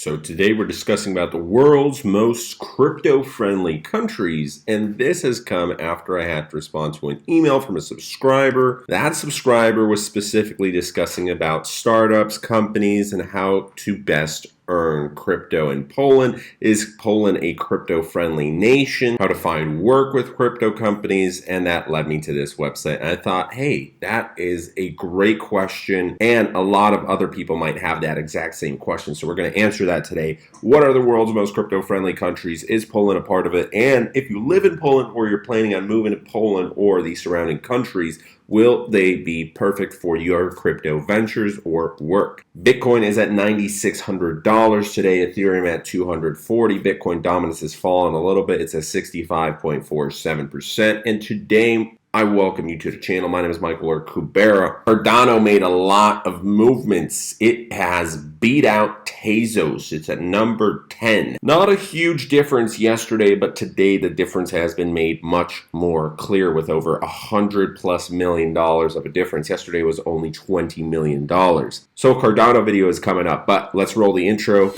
So today we're discussing about the world's most crypto-friendly countries, and this has come after I had to respond to an email from a subscriber. That subscriber was specifically discussing about startups, companies, and how to best earn crypto in Poland. Is Poland a crypto-friendly nation? How to find work with crypto companies? And that led me to this website. And I thought, hey, that is a great question. And a lot of other people might have that exact same question. So we're going to answer that today. What are the world's most crypto-friendly countries? Is Poland a part of it? And if you live in Poland or you're planning on moving to Poland or the surrounding countries, will they be perfect for your crypto ventures or work? Bitcoin is at $9,600 today, Ethereum at $240. Bitcoin dominance has fallen a little bit. It's at 65.47%. And today, I welcome you to the channel. My name is Michael or Kubera. Cardano made a lot of movements. It has beat out Tezos. It's at number 10. Not a huge difference yesterday, but today the difference has been made much more clear with over $100+ million of a difference. Yesterday was only $20 million. So Cardano video is coming up, but let's roll the intro.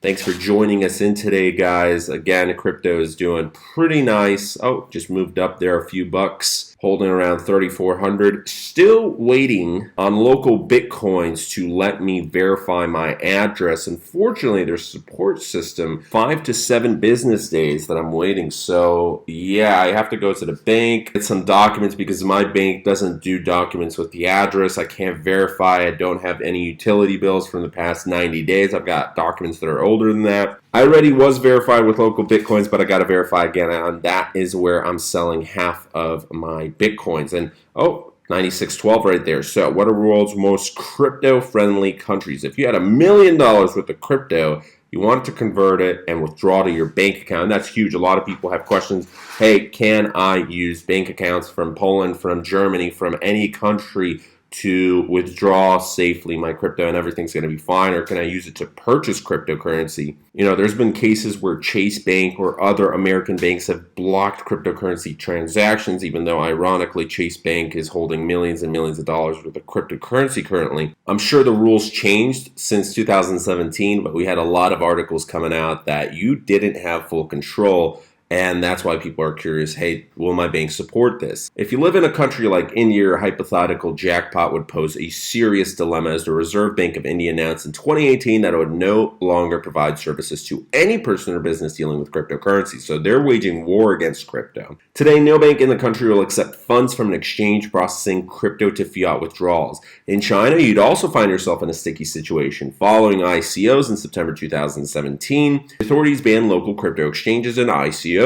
Thanks for joining us in today, guys. Again, crypto is doing pretty nice. Oh, just moved up there a few bucks, holding around 3,400. Still waiting on local Bitcoins to let me verify my address. Unfortunately, their support system, 5 to 7 business days that I'm waiting. So yeah, I have to go to the bank, get some documents because my bank doesn't do documents with the address. I can't verify. I don't have any utility bills from the past 90 days. I've got documents that are older than that. I already was verified with local Bitcoins, but I got to verify again, and that is where I'm selling half of my Bitcoins. And oh, 96.12 right there. So what are the world's most crypto-friendly countries? If you had $1 million worth of crypto, you want to convert it and withdraw to your bank account. And that's huge. A lot of people have questions. Hey, can I use bank accounts from Poland, from Germany, from any country to withdraw safely my crypto and everything's going to be fine, or can I use it to purchase cryptocurrency? You know, there's been cases where Chase Bank or other American banks have blocked cryptocurrency transactions, even though ironically Chase Bank is holding millions and millions of dollars worth of cryptocurrency currently. I'm sure the rules changed since 2017, but we had a lot of articles coming out that you didn't have full control. And that's why people are curious, hey, will my bank support this? If you live in a country like India, your hypothetical jackpot would pose a serious dilemma, as the Reserve Bank of India announced in 2018 that it would no longer provide services to any person or business dealing with cryptocurrency. So they're waging war against crypto. Today, no bank in the country will accept funds from an exchange processing crypto to fiat withdrawals. In China, you'd also find yourself in a sticky situation. Following ICOs in September 2017, authorities banned local crypto exchanges and ICOs.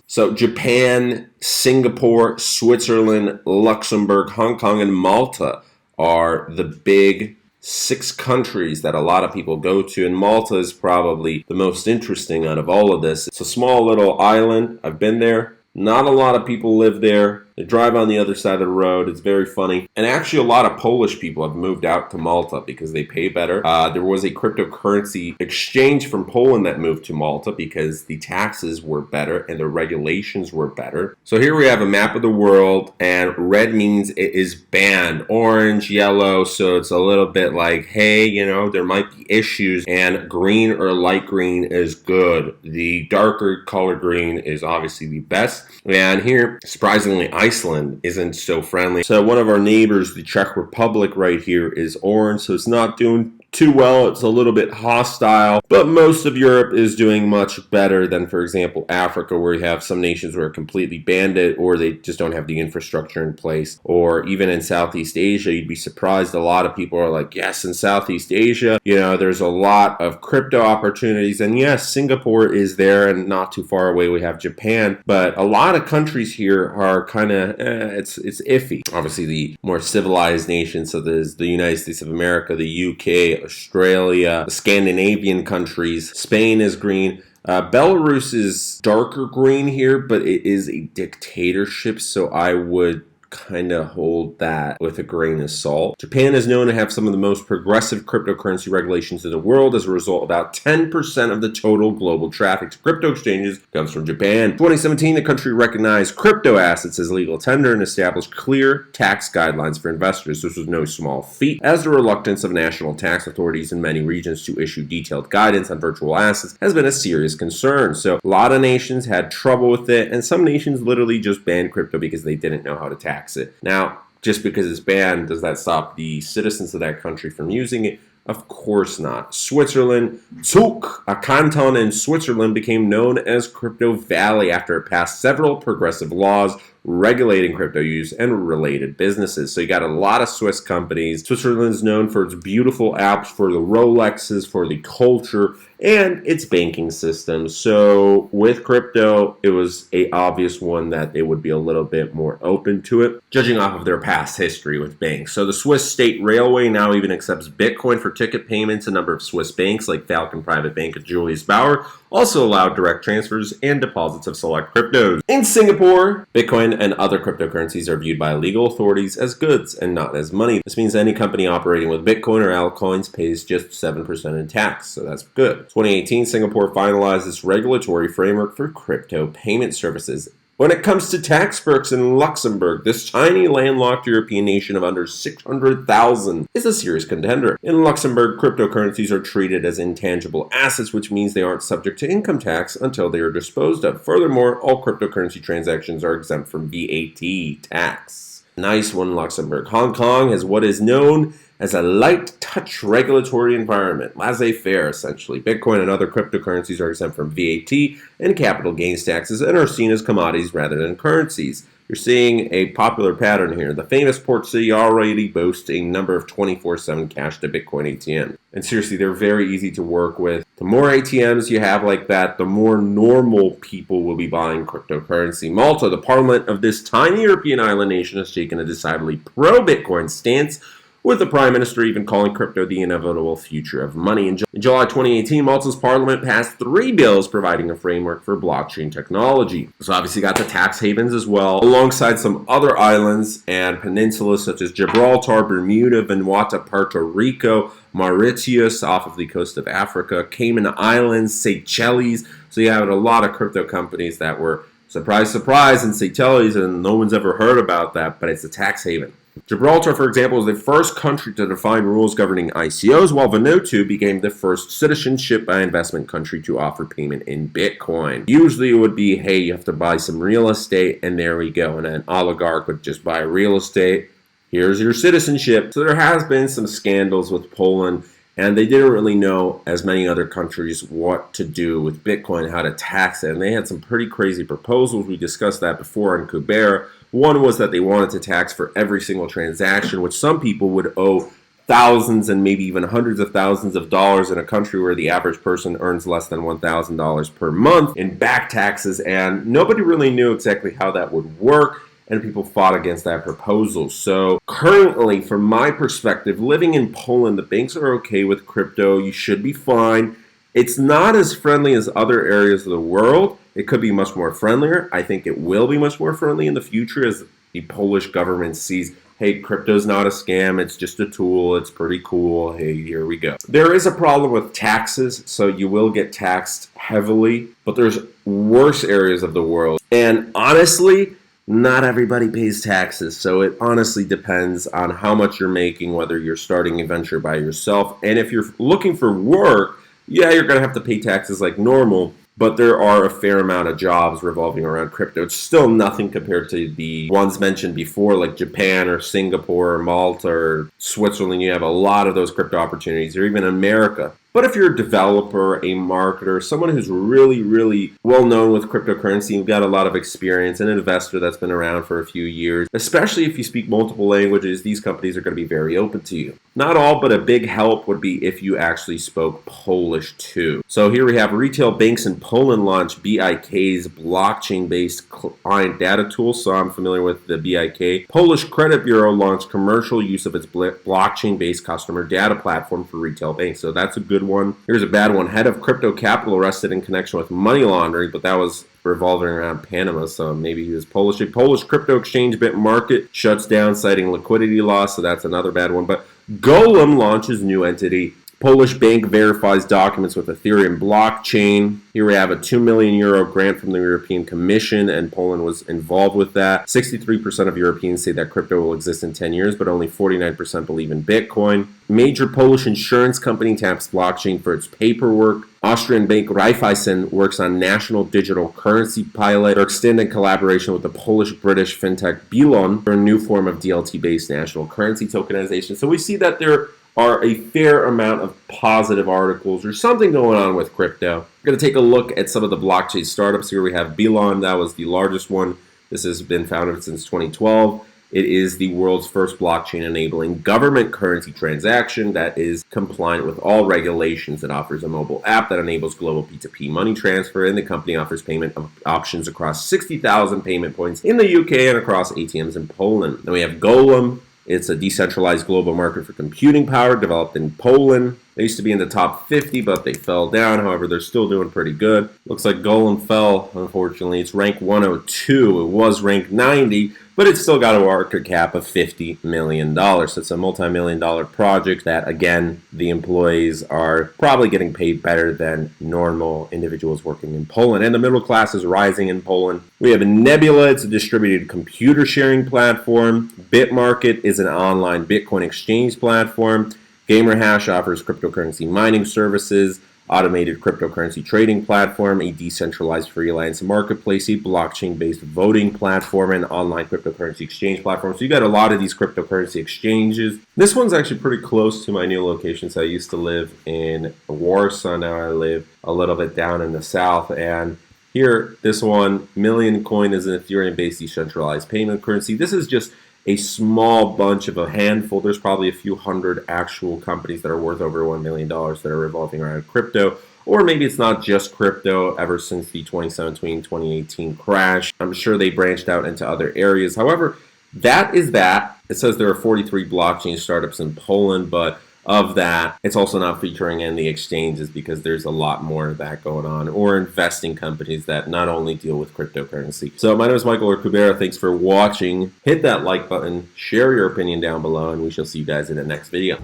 So Japan, Singapore, Switzerland, Luxembourg, Hong Kong, and Malta are the big 6 countries that a lot of people go to, and Malta is probably the most interesting out of all of this. It's a small little island. I've been there. Not a lot of people live there. They drive on the other side of the road. It's very funny. And actually, a lot of Polish people have moved out to Malta because they pay better. There was a cryptocurrency exchange from Poland that moved to Malta because the taxes were better and the regulations were better. So here we have a map of the world, and red means it is banned. Orange, yellow, so it's a little bit like, hey, you know, there might be issues. And green or light green is good. The darker color green is obviously the best. And here, surprisingly, Iceland isn't so friendly. So one of our neighbors, the Czech Republic right here, is orange, so it's not doing too well. It's a little bit hostile, but most of Europe is doing much better than, for example, Africa, where you have some nations where are completely banned it, or they just don't have the infrastructure in place. Or even in Southeast Asia, you'd be surprised. A lot of people are like, yes, in Southeast Asia, you know, there's a lot of crypto opportunities. And yes, Singapore is there, and not too far away we have Japan. But a lot of countries here are kind of, it's iffy. Obviously, the more civilized nations, so there's the United States of America, the UK, Australia, the Scandinavian countries. Spain is green. Belarus is darker green here, but it is a dictatorship, so I would kind of hold that with a grain of salt. Japan is known to have some of the most progressive cryptocurrency regulations in the world. As a result, about 10% of the total global traffic to crypto exchanges comes from Japan. In 2017, the country recognized crypto assets as legal tender and established clear tax guidelines for investors. This was no small feat, as the reluctance of national tax authorities in many regions to issue detailed guidance on virtual assets has been a serious concern. So a lot of nations had trouble with it, and some nations literally just banned crypto because they didn't know how to tax it. Now, just because it's banned, does that stop the citizens of that country from using it? Of course not. Switzerland, Zug, a canton in Switzerland, became known as Crypto Valley after it passed several progressive laws regulating crypto use and related businesses. So you got a lot of Swiss companies. Switzerland is known for its beautiful apps, for the Rolexes, for the culture, and its banking system. So with crypto, it was a obvious one that they would be a little bit more open to it, judging off of their past history with banks. So the Swiss State Railway now even accepts Bitcoin for ticket payments. A number of Swiss banks like Falcon Private Bank and Julius Baer also allow direct transfers and deposits of select cryptos. In Singapore, Bitcoin and other cryptocurrencies are viewed by legal authorities as goods and not as money. This means any company operating with Bitcoin or altcoins pays just 7% in tax, so that's good. 2018, Singapore finalized its regulatory framework for crypto payment services. When it comes to tax perks in Luxembourg, this tiny landlocked European nation of under 600,000 is a serious contender. In Luxembourg, cryptocurrencies are treated as intangible assets, which means they aren't subject to income tax until they are disposed of. Furthermore, all cryptocurrency transactions are exempt from VAT tax. Nice one, Luxembourg. Hong Kong has what is known as a light touch regulatory environment, laissez-faire essentially. Bitcoin and other cryptocurrencies are exempt from VAT and capital gains taxes and are seen as commodities rather than currencies. You're seeing a popular pattern here. The famous port city already boasts a number of 24/7 cash to Bitcoin ATM. And seriously, they're very easy to work with. The more ATMs you have like that, the more normal people will be buying cryptocurrency. Malta, the parliament of this tiny European island nation, has taken a decidedly pro-Bitcoin stance, with the Prime Minister even calling crypto the inevitable future of money. In July 2018, Malta's parliament passed 3 bills providing a framework for blockchain technology. So obviously got the tax havens as well, alongside some other islands and peninsulas such as Gibraltar, Bermuda, Vanuatu, Puerto Rico, Mauritius off of the coast of Africa, Cayman Islands, Seychelles. So you have a lot of crypto companies that were, surprise, surprise, in Seychelles, and no one's ever heard about that, but it's a tax haven. Gibraltar, for example, was the first country to define rules governing ICOs, while Vanuatu became the first citizenship by investment country to offer payment in Bitcoin. Usually it would be, hey, you have to buy some real estate, and there we go. And an oligarch would just buy real estate. Here's your citizenship. So there has been some scandals with Poland, and they didn't really know, as many other countries, what to do with Bitcoin, how to tax it. And they had some pretty crazy proposals. We discussed that before on Kubera. One was that they wanted to tax for every single transaction, which some people would owe thousands and maybe even hundreds of thousands of dollars in a country where the average person earns less than $1,000 per month in back taxes. And nobody really knew exactly how that would work, and people fought against that proposal. So currently, from my perspective, living in Poland, the banks are okay with crypto. You should be fine. It's not as friendly as other areas of the world. It could be much more friendlier. I think it will be much more friendly in the future as the Polish government sees, hey, crypto's not a scam, it's just a tool, it's pretty cool, hey, here we go. There is a problem with taxes, so you will get taxed heavily, but there's worse areas of the world. And honestly, not everybody pays taxes, so it honestly depends on how much you're making, whether you're starting a venture by yourself. And if you're looking for work, yeah, you're going to have to pay taxes like normal, but there are a fair amount of jobs revolving around crypto. It's still nothing compared to the ones mentioned before, like Japan or Singapore or Malta or Switzerland. You have a lot of those crypto opportunities, or even America. But if you're a developer, a marketer, someone who's really, really well known with cryptocurrency, you've got a lot of experience, an investor that's been around for a few years, especially if you speak multiple languages, these companies are going to be very open to you. Not all, but a big help would be if you actually spoke Polish too. So here we have retail banks in Poland launched BIK's blockchain-based client data tool. So I'm familiar with the BIK. Polish Credit Bureau launched commercial use of its blockchain-based customer data platform for retail banks. So that's a good one. Here's a bad one. Head of crypto capital arrested in connection with money laundering, but that was revolving around Panama, so maybe he was Polish. A Polish crypto exchange BitMarket shuts down citing liquidity loss, so that's another bad one. But Golem launches new entity. Polish bank verifies documents with Ethereum blockchain. Here we have a €2 million grant from the European Commission, and Poland was involved with that. 63% of Europeans say that crypto will exist in 10 years, but only 49% believe in Bitcoin. Major Polish insurance company taps blockchain for its paperwork. Austrian bank Raiffeisen works on national digital currency pilot. They're extending collaboration with the Polish-British fintech Bilon for a new form of DLT-based national currency tokenization. So we see that there are a fair amount of positive articles or something going on with crypto. We're going to take a look at some of the blockchain startups. Here we have Bilon. That was the largest one. This has been founded since 2012. It is the world's first blockchain enabling government currency transaction that is compliant with all regulations. It offers a mobile app that enables global P2P money transfer, and the company offers payment options across 60,000 payment points in the UK and across ATMs in Poland. Then we have Golem. It's a decentralized global market for computing power developed in Poland. They used to be in the top 50, but they fell down. However, they're still doing pretty good. Looks like Golem fell, unfortunately. It's ranked 102. It was ranked 90, but it's still got a market cap of $50 million. So it's a multi-million-dollar project that, again, the employees are probably getting paid better than normal individuals working in Poland. And the middle class is rising in Poland. We have Nebula. It's a distributed computer sharing platform. BitMarket is an online Bitcoin exchange platform. GamerHash offers cryptocurrency mining services, automated cryptocurrency trading platform, a decentralized freelance marketplace, a blockchain-based voting platform, and online cryptocurrency exchange platform. So you got a lot of these cryptocurrency exchanges. This one's actually pretty close to my new location. So I used to live in Warsaw. Now I live a little bit down in the south. And here, this one, Million Coin, is an Ethereum-based decentralized payment currency. This is just a small bunch of a handful. There's probably a few hundred actual companies that are worth over $1 million that are revolving around crypto. Or maybe it's not just crypto ever since the 2017-2018 crash. I'm sure they branched out into other areas. However, that is that. It says there are 43 blockchain startups in Poland, but of that, it's also not featuring in the exchanges because there's a lot more of that going on, or investing companies that not only deal with cryptocurrency. So my name is Michael or Kubera. Thanks for watching. Hit that like button, share your opinion down below, and we shall see you guys in the next video.